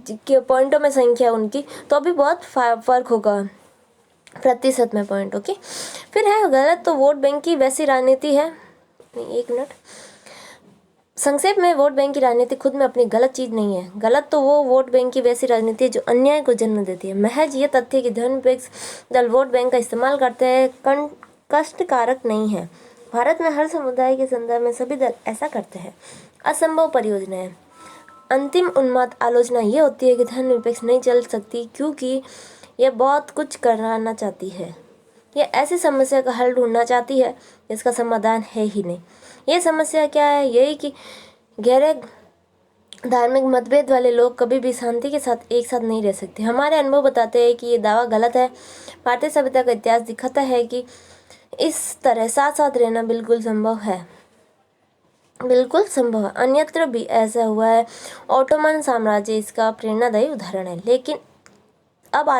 के पॉइंटों में संख्या उनकी, तो भी बहुत फ़र्क होगा प्रतिशत में पॉइंट। ओके, फिर है गलत, तो वोट बैंक की वैसी राजनीति है, एक मिनट, संक्षेप में वोट बैंक की राजनीति खुद में अपनी गलत चीज़ नहीं है। गलत तो वो वोट बैंक की वैसी राजनीति है जो अन्याय को जन्म देती है। महज ये तथ्य कि धर्मनिरपेक्ष दल वोट बैंक का इस्तेमाल करते हैं कष्टकारक नहीं है। भारत में हर समुदाय के संदर्भ में सभी दल ऐसा करते हैं। असंभव परियोजना है। अंतिम उन्माद आलोचना ये होती है कि धर्मनिरपेक्ष नहीं चल सकती क्योंकि यह बहुत कुछ कराना चाहती है। यह ऐसी समस्या का हल ढूंढना चाहती है जिसका समाधान है ही नहीं। ये समस्या क्या है? यही कि गहरे धार्मिक मतभेद वाले लोग कभी भी शांति के साथ एक साथ नहीं रह सकते। हमारे अनुभव बताते हैं कि ये दावा गलत है। भारतीय सभ्यता का इतिहास दिखाता है कि इस तरह साथ साथ रहना बिल्कुल संभव है, बिल्कुल संभव है। अन्यत्र भी ऐसा हुआ है। ओटोमन साम्राज्य इसका प्रेरणादायी उदाहरण है। लेकिन अब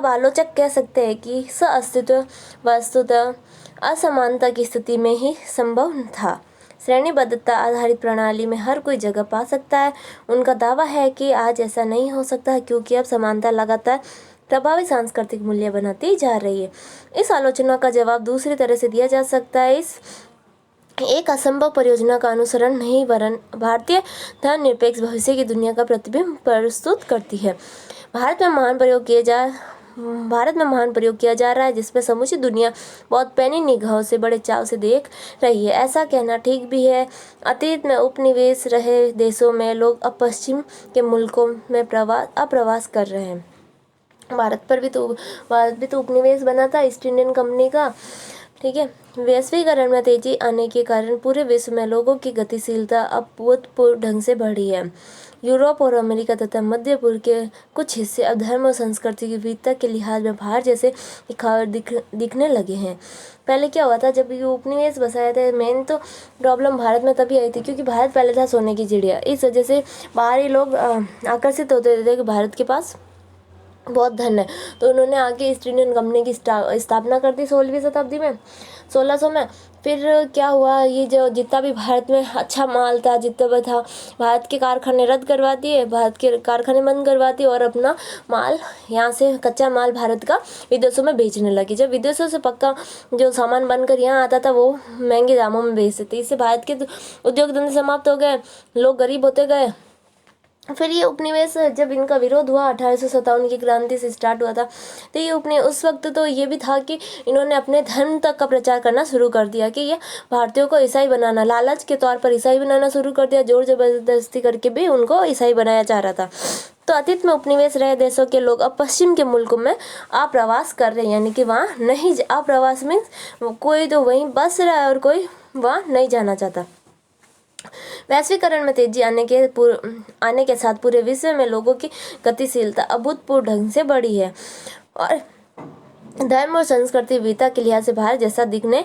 आलोचक कह सकते हैं कि सह-अस्तित्व वस्तुतः असमानता की स्थिति में ही संभव था। श्रेणीबद्धता आधारित प्रणाली में हर कोई जगह पा सकता है। उनका दावा है कि आज ऐसा नहीं हो सकता क्योंकि अब समानता लगातार प्रभावी सांस्कृतिक मूल्य बनाती जा रही है। इस आलोचना का जवाब दूसरी तरह से दिया जा सकता है। इस एक असंभव परियोजना का अनुसरण नहीं वरन भारतीय धर्मनिरपेक्ष भविष्य की दुनिया का प्रतिबिंब प्रस्तुत करती है। भारत में महान प्रयोग किया जा रहा है जिसमें समूची दुनिया बहुत पैनी निगाहों से बड़े चाव से देख रही है। ऐसा कहना ठीक भी है। अतीत में उपनिवेश रहे देशों में लोग अब पश्चिम के मुल्कों में अप्रवास कर रहे हैं। भारत भी तो उपनिवेश बना था ईस्ट इंडियन कंपनी का, ठीक है। वैश्वीकरण में तेजी आने के कारण पूरे विश्व में लोगों की गतिशीलता अभूतपूर्व ढंग से बढ़ी है। यूरोप और अमेरिका तथा मध्य पूर्व के कुछ हिस्से अब धर्म और संस्कृति की विविधता के लिहाज में बाहर जैसे दिखने लगे हैं। पहले क्या हुआ था, जब ये उपनिवेश बसाया था, मेन तो प्रॉब्लम भारत में तभी आई थी क्योंकि भारत पहले था सोने की चिड़िया। इस वजह से बाहरी लोग आकर्षित होते थे कि भारत के पास बहुत धन है, तो उन्होंने आके ईस्ट इंडियन कंपनी की स्थापना कर दी 16वीं शताब्दी में, 1600 में। फिर क्या हुआ, ये जो जितना भी भारत में अच्छा माल था, जितना भी था, भारत के कारखाने रद्द करवा दिए, भारत के कारखाने बंद करवा दिए और अपना माल यहाँ से कच्चा माल भारत का विदेशों में बेचने लगे। जब विदेशों से पक्का जो सामान बनकर यहाँ आता था वो महंगे दामों में बेचते थे। इससे भारत के उद्योग धंधे समाप्त हो गए, लोग गरीब होते गए। फिर ये उपनिवेश जब इनका विरोध हुआ 1857 की क्रांति से स्टार्ट हुआ था, तो ये उस वक्त तो ये भी था कि इन्होंने अपने धर्म तक का प्रचार करना शुरू कर दिया कि ये भारतीयों को ईसाई बनाना, लालच के तौर पर ईसाई बनाना शुरू कर दिया। जोर जबरदस्ती करके भी उनको ईसाई बनाया जा रहा था। तो अतीत में उपनिवेश रहे देशों के लोग अब पश्चिम के मुल्कों में आप्रवास कर रहे हैं, यानी कि वहाँ नहीं, आप्रवास मीन्स कोई तो वहीं बस रहा है और कोई वहाँ नहीं जाना चाहता। वैश्वीकरण में तेजी आने के साथ पूरे विश्व में लोगों की गतिशीलता अभूतपूर्व ढंग से बढ़ी है और धर्म और संस्कृति विविधता के लिहाज से भारत जैसा दिखने